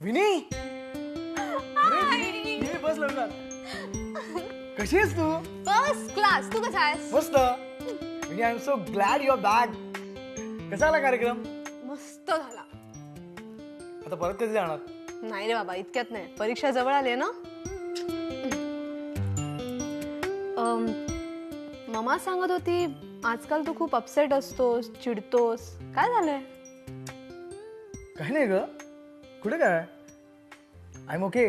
विनी, अरे विनी, ये बस लवकर. कशी आहेस तू? First class. तू कसा आहेस? मस्त. Vini, I am so glad your back. कसा आला कार्यक्रम? मस्त झाला. आता परत कधी जाणार? नाही रे बाबा, इतक्यात नाही. परीक्षा जवळ आली ना. ममा सांगत होती आजकाल तू खूप अपसेट असतोस, चिडतोस. काय झालंय? काही नाही ग. कुठे काय? I am okay.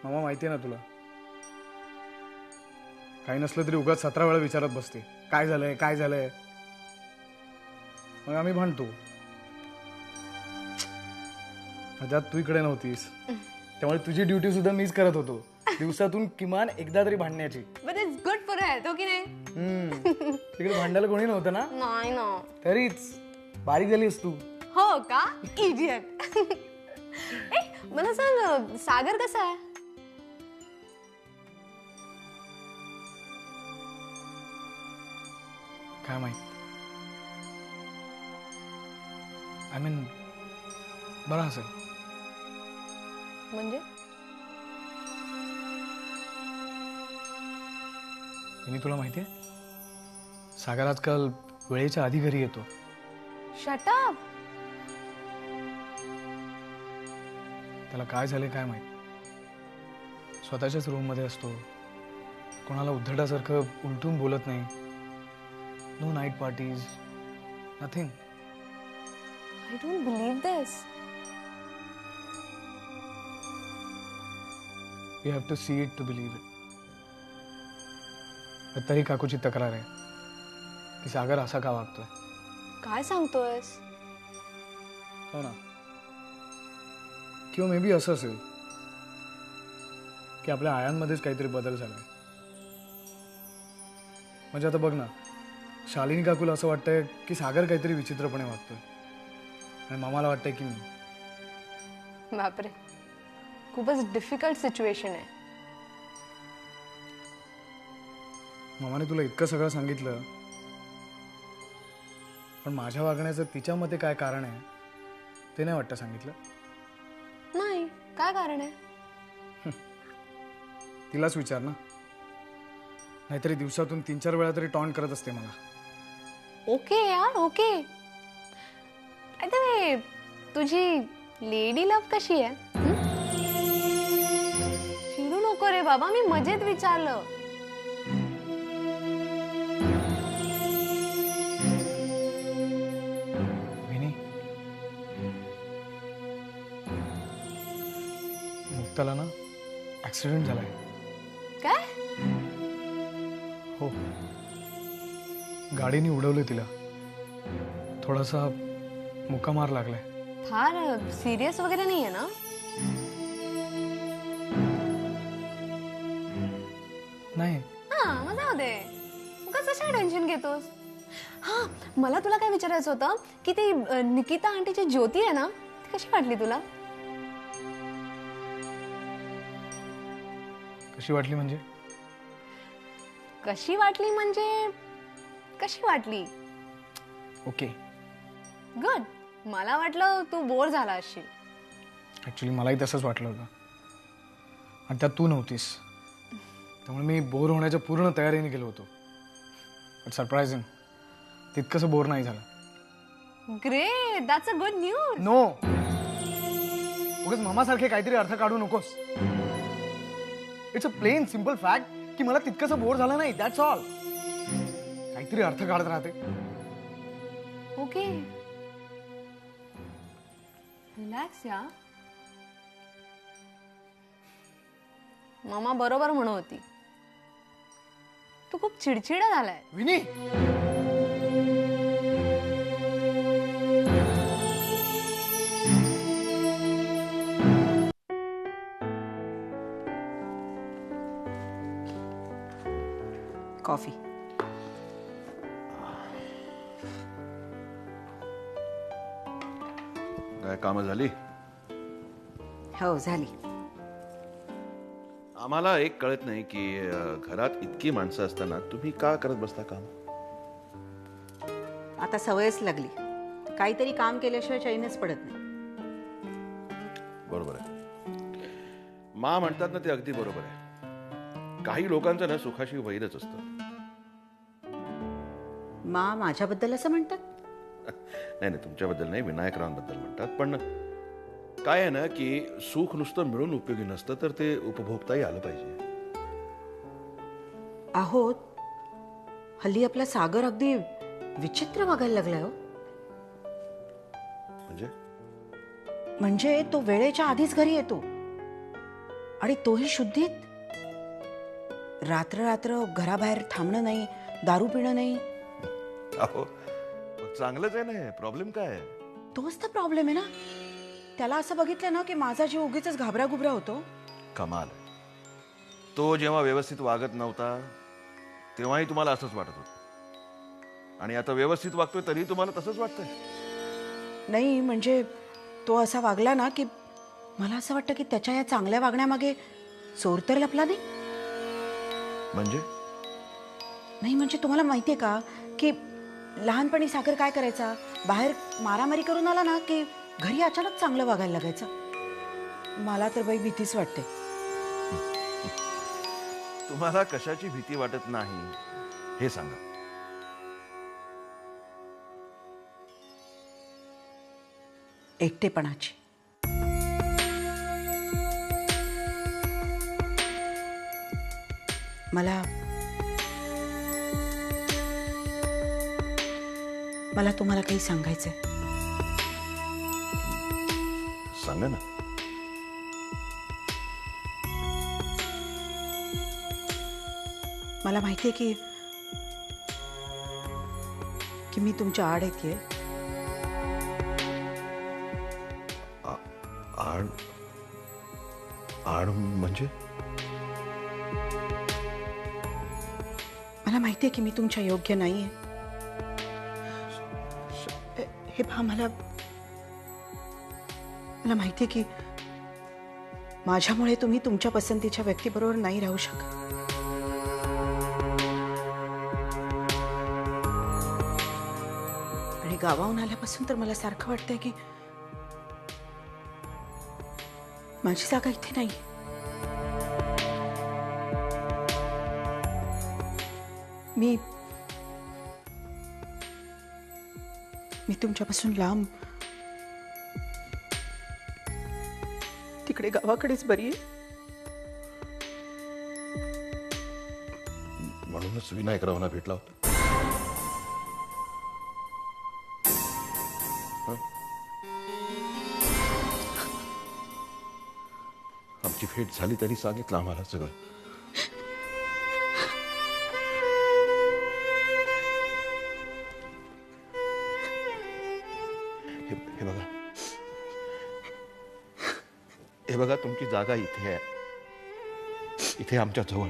मामा, माहितीये ना तुला, काही नसलं तरी उगाच 17 वेळा विचारत बसते काय झालंय काय झालंय. मग आम्ही भांडतो. त्यात तू इकडे नव्हतीस, त्यामुळे तुझी ड्युटी सुद्धा मीच करत होतो. दिवसातून किमान एकदा तरी भांडण्याची. But it's good for health, हो की नाही? तिकडे भांडायला कोणी नव्हतं ना. नाही ना. तरीच बारीक झालीस तू. हो का? इडियट. मला सांग, सागर कसा आहे? काय माहित. आय मीन बरा असेल. म्हणजे मी तुला माहितीये, सागर आजकाल वेळेच्या आधी घरी येतो. Shut up. त्याला काय झाले काय माहित. स्वतःच्याच रूम मध्ये असतो, कोणाला उद्धटासारखं उलटून बोलत नाही. No night parties, nothing. I don't believe this. You have to see it to believe it. तरी काकूची तक्रार आहे की सागर असा का वागतोय. काय सांगतोयस? हो ना. किंवा मे बी असं असेल की आपल्या आयांमध्येच काहीतरी बदल झालाय. म्हणजे आता बघ ना, शालिनी काकूला असं वाटतंय की सागर काहीतरी विचित्रपणे वागतोय, आणि मामाला वाटतंय की मी. बापरे, खूपच डिफिकल्ट सिच्युएशन आहे. मामाने तुला इतकं सगळं सांगितलं, पण माझ्या वागण्याचं तिच्या मते काय कारण आहे ते नाही वाटतं सांगितलं. नाही, काय कारण आहे? तिलाच विचार ना. नाहीतरी दिवसातून 3-4 वेळा तरी टॉन्ट करत असते मला. ओके यार, ओके. अरे, तुझी लेडी लव्ह कशी आहे? चिडू नको रे बाबा, मी मजेत विचारलं. विनी, मुक्ताला ना ऍक्सिडेंट झालाय. काय? हो, गाडीने उडवलं तिला. थोडासा मुक्कामार लागलाय. फार सिरियस वगैरे नाहीये ना? नाही. मग जाऊ दे. उगाच कशा टेन्शन घेतोस? हा, मला तुला काय विचारायचं होतं की ती निकिता आंटीची ज्योती आहे ना, ती कशी वाटली तुला? कशी वाटली म्हणजे? कशी वाटली म्हणजे कशी वाटली? ओके. गुड. मला वाटलं तू बोर झाला असशील. ऍक्च्युली मलाही तसंच वाटलं होतं, आणि त्यात तू नव्हतीस, त्यामुळे मी बोर होण्याच्या पूर्ण तयारीने गेलो होतो. बट सरप्रायझिंग, तितकंसं बोर नाही झालं. Great, that's a good news. No, उगाच मामासारखे काहीतरी अर्थ काढू नकोस. It's a plain simple fact की मला तितकंसं बोर झालं नाही, दॅट्स ऑल. काहीतरी अर्थ काढत राहते. ओके, रिलॅक्स या. मामा बरोबर म्हणत होती, तू खूप चिडचिडा झालाय. विनी, कॉफी. काय कामं झाली? हो, झाली. आम्हाला एक कळत नाही की घरात इतकी माणसं असताना तुम्ही का करत बसता काम? आता सवयच लागली. काहीतरी काम केल्याशिवाय चैनच पडत नाही. बरोबर आहे. मा म्हणतात ना ते अगदी बरोबर आहे. काही लोकांचं ना सुखाशी वैरच असतं. माझ्याबद्दल असं म्हणतात? नाही नाही, तुमच्याबद्दल नाही, विनायकरावांबद्दल म्हणतात. पण काय आहे ना की सुख नुसतं मिळून उपयोगी नसतं, तर ते उपभोगताही आलं पाहिजे. आहोत. हल्ली आपला सागर अगदी विचित्र वागायला लागलाय हो. म्हणजे तो वेळेच्या आधीच घरी येतो आणि तोही शुद्धीत. रात्र रात्र घराबाहेर थांबणं नाही, दारू पिणं नाही. अहो चांगलंच आहे ना, प्रॉब्लेम काय आहे? तोच तर प्रॉब्लेम आहे ना. त्याला असं बघितलं ना की माझा जीव उगीच घाबराघुबरा होतो. कमाल आहे. तो जेव्हा व्यवस्थित वागत नव्हता तेव्हाही तुम्हाला असंच वाटत होतं, आणि आता व्यवस्थित वागतोय तरी तुम्हाला तसंच वाटतंय? नाही म्हणजे तो असा वागला ना की मला असं वाटतं की त्याच्या या चांगल्या वागण्यामागे चोर तर लपला नाही. म्हणजे तुम्हाला माहितीये का की लहानपणी सागर काय करायचा, बाहेर मारामारी करून आला ना की घरी अचानक चांगलं वागायला लागायचं. मला तर बाई भीतीच वाटते. तुम्हाला कशाची भीती वाटत नाही हे सांगा. एकटेपणाची. मला तुम्हाला काही सांगायचंय. सांगा ना. मला माहितीये की मी तुमच्या आड येतेय. आड? आड म्हणजे? मला माहितीये की मी तुमच्या योग्य नाहीये. हे पहा, मला माहितीये की माझ्यामुळे तुम्ही तुमच्या पसंतीच्या व्यक्तीबरोबर नाही राहू शकत. आणि गावाहून आल्यापासून तर मला सारखं वाटतंय की माझी जागा इथे नाही. मी तुमच्यापासून लांब तिकडे गावाकडेच बरी आहे. म्हणूनच विनायकरावांना भेटला होता. आमची भेट झाली तरी सांगितलं आम्हाला सगळं. हे बघा, तुमची जागा इथे आहे, इथे आमच्या जवळ.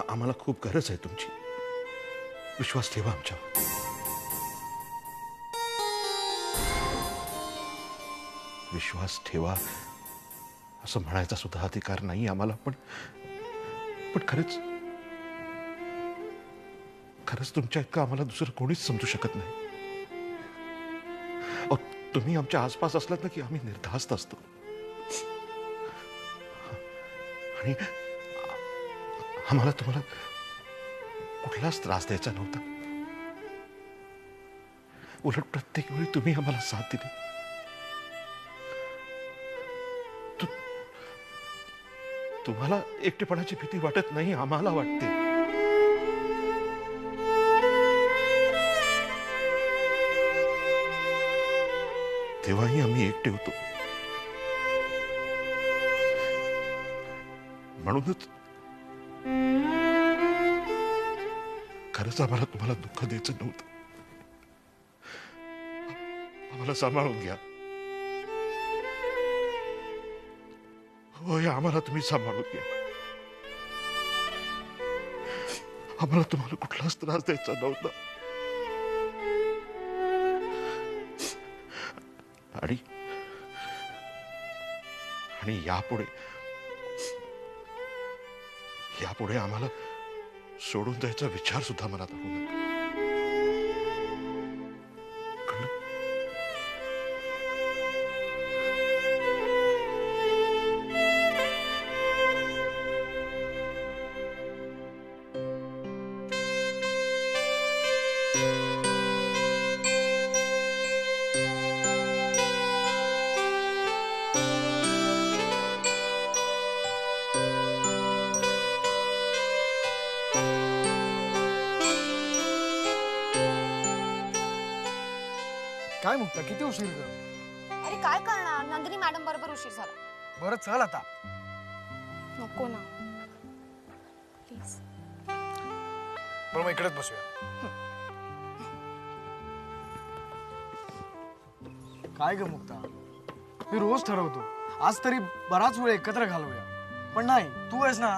आम्हाला खूप गरज आहे तुमची. विश्वास ठेवा आमच्यावर. विश्वास ठेवा असं म्हणायचा सुद्धा अधिकार नाही आम्हाला, पण खरंच तुमच्या इतकं आम्हाला दुसरं कोणीच समजू शकत नाही. तुम्ही आमच्या आसपास असलात ना की आम्ही निर्धास्त असतो. आणि आम्हाला तुम्हाला कुठलाच त्रास द्यायचा नव्हता. उलट प्रत्येक वेळी तुम्ही आम्हाला साथ दिली. तुम्हाला एकटेपणाची भीती वाटत नाही, आम्हाला वाटते. तेव्हाही आम्ही एकटे होतो. म्हणूनच खरंच आम्हाला तुम्हाला दुःख द्यायचं नव्हतं. आम्हाला सांभाळून घ्या. होय, आम्हाला तुम्ही सांभाळून घ्या. आम्हाला तुम्हाला कुठलाच त्रास द्यायचा नव्हता. आणि यापुढे आम्हाला सोडून द्यायचा विचार सुद्धा मनात आणू नका. कळलं? काय मुक्ता, किती उशीर कर. अरे काय करणार, नंदिनी मॅडम बरोबर उशीर झाला. बरं चल आता. नको ना प्लीज. बरं मग इकडेच बसूया. काय ग मुक्ता, मी रोज ठरवतो आज तरी बराच वेळ एकत्र घालवूया, पण नाही, तू आहेस ना.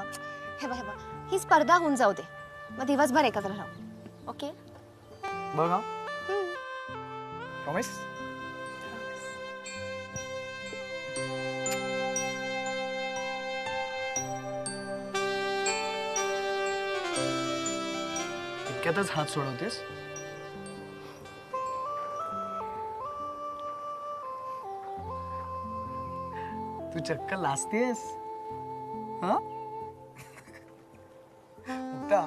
हे बघ ही स्पर्धा होऊन जाऊ दे, मग दिवसभर एकत्र राहू. ओके बघ हा, प्रॉमिस. इतक्यातच हात सोडवतेस. तू चक्क लाजतेस हा. मुक्ता,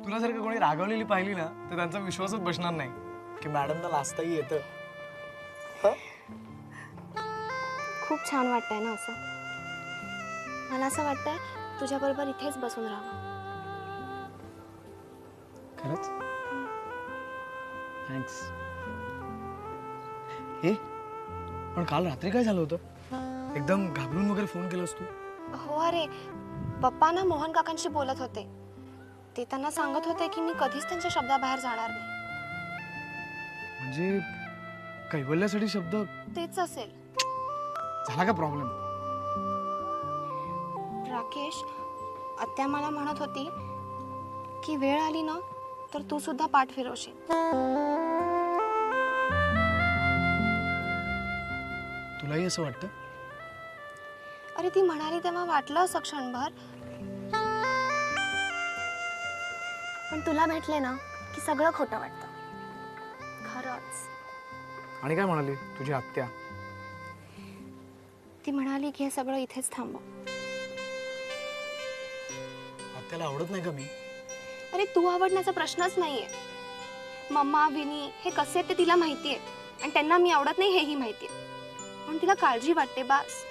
तुला जर का कोणी रागवलेली पाहिली ना तर त्यांचा विश्वासच बसणार नाही की मॅडमला लाजताही येतं. खूप छान वाटतंय ना असं. मला असं वाटतंय तुझ्याबरोबर इथेच बसून राहावं. खरंच थँक्स. हे पण काल रात्री काय झालं होतं, एकदम घाबरून वगैरे फोन केलास तू. हो अरे पप्पा ना मोहन काकांशी बोलत होते. ते त्यांना सांगत होते की मी कधीच त्यांच्या शब्दाबाहेर जाणार नाही. म्हणजे कैवल्यासाठी शब्द तेच असेल. झाला का प्रॉब्लेम. राकेश, आत्या मला म्हणत होती की वेळ आली ना तर तू सुद्धा पाठ फिरवशील. तुलाही असं वाटतं. अरे ती म्हणाली तेव्हा वाटलं असं क्षणभर, पण तुला भेटले ना की सगळं खोटं वाटतं. खरंच. आणि काय म्हणाली तुझी आत्या. ती म्हणाली की हे सगळं इथेच थांबव. आत्याला आवडत नाही का मी. अरे तू आवडण्याचा प्रश्नच नाहीये. मम्मा विनी हे कसे आहेत ते तिला माहितीये, आणि त्यांना मी आवडत नाही हेही माहितीये, पण तिला काळजी वाटते बास.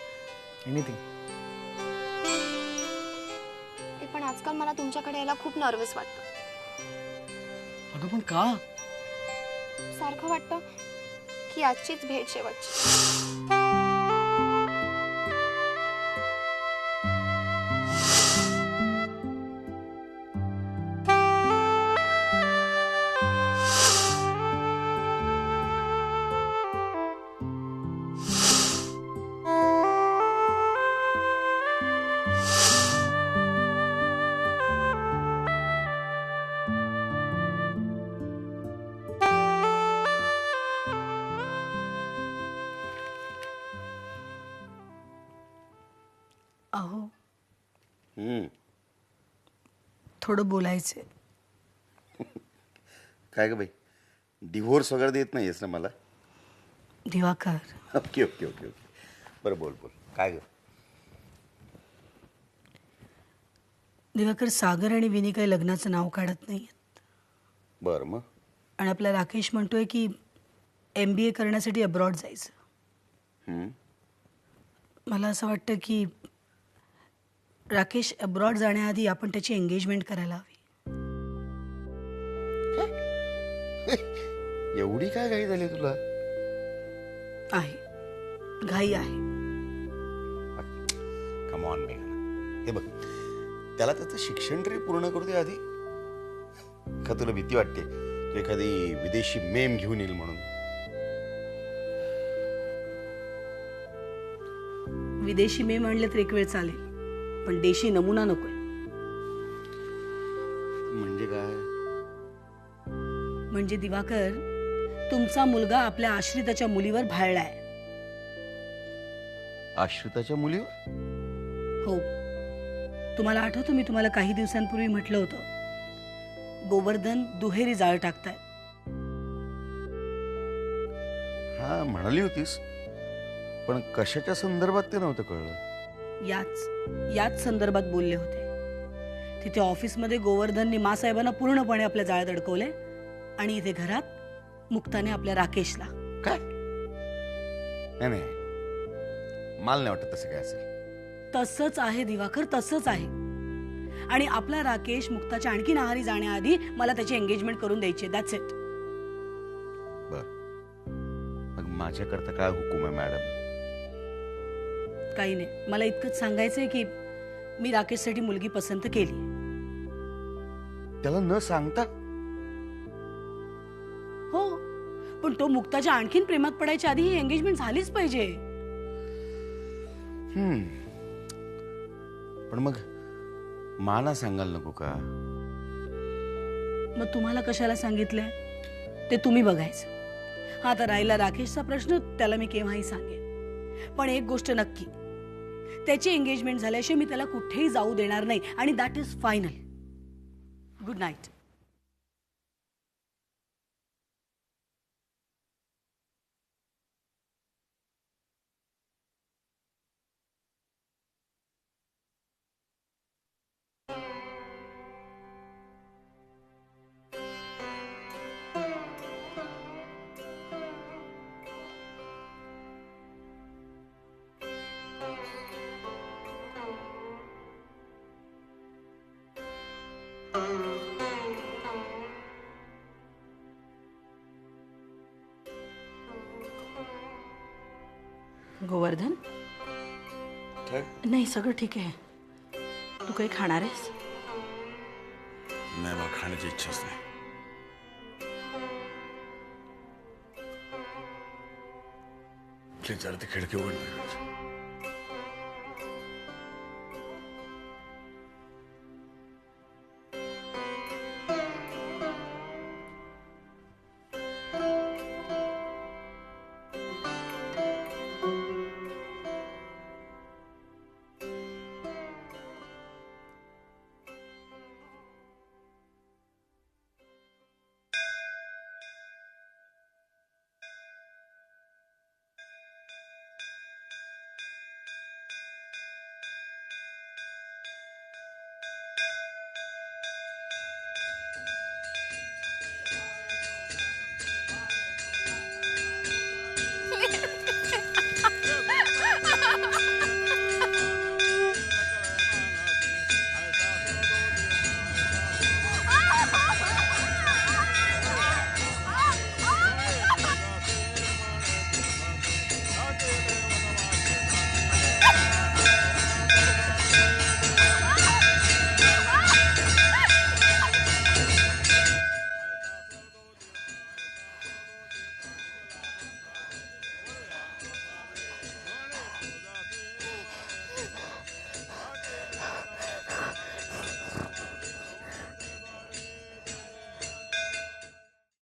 एनिथिंग. पण आजकाल मला तुमच्याकडे यायला खूप नर्वस वाटतं. अगं पण का. सारखं वाटतं की आजचीच भेट शेवटची. अहो थोडं बोलायचंय. काय ग बाई, डिव्होर्स वगैरे देत नाहीयेस ना मला. Diwakar, okay okay okay okay बरं बोल बोल काय ग. दिवाकर, सागर आणि विनी काही लग्नाचं नाव काढत नाहीयेत. बरं मग. आणि आपला राकेश म्हणतोय की MBA करण्यासाठी अब्रॉड जायचं. मला असं वाटतं की राकेश अब्रॉड जाण्याआधी आपण त्याची एंगेजमेंट करायला हवी. एवढी काय घाई झाली तुला. आहे, घाई आहे. कम ऑन मेघना, हे बघ त्याला त्याचं शिक्षण तरी पूर्ण करू दे आधी. का तुला भीती वाटते तू एखादी विदेशी मेम घेऊन येईल म्हणून. विदेशी मे म्हणले तर एक वेळ चालेल, पण देशी नमुना नकोय. म्हणजे काय. म्हणजे दिवाकर, तुमचा मुलगा आपल्या आश्रिताच्या मुलीवर भाळलाय. आश्रिताच्या मुलीवर. हो, तुम्हाला आठवतं मी तुम्हाला काही दिवसांपूर्वी म्हटलं होतं गोवर्धन दुहेरी जाळ टाकताय. हा म्हणाली होतीस, पण कशाच्या संदर्भात ते नव्हतं कळलं. याच संदर्भात बोलले होते. तिथे ऑफिसमध्ये गोवर्धनने मासाहेबांना पूर्णपणे आपल्या जाळ्यात अडकवले, आणि इथे घरात मुक्ताने आपल्या राकेशला. काय. नाही नाही, मला नाही वाटत तसं काय असेल. तसंच आहे दिवाकर, तसंच आहे. आणि आपला राकेश मुक्ताच्या आणखी आहारी जाण्याआधी मला त्याची एंगेजमेंट करून द्यायची. That's it. बर, माझ्याकरता काय हुकूम आहे मॅडम? काही नाही, मला इतकंच सांगायचंय की मी राकेशसाठी मुलगी पसंत केली. त्याला न सांगता? हो, पण तो मुक्ताच्या आणखीन प्रेमात पडायच्या आधी ही एंगेजमेंट झालीच पाहिजे. पण मग माना सांगायला नको का? मग तुम्हाला कशाला सांगितलंय ते तुम्ही बघायचं. हा, तर राहिला राकेशचा प्रश्न, त्याला मी केव्हाही सांगेन. पण एक गोष्ट नक्की, त्याची एंगेजमेंट झाल्याशिवाय मी त्याला कुठेही जाऊ देणार नाही, आणि that is final. Good night. Govardhan, नाही सगळं ठीक आहे. तू काही खाणार आहेस? नाही, मला खाण्याची इच्छाच नाही. प्लीज जरा ती खिडकी उघड.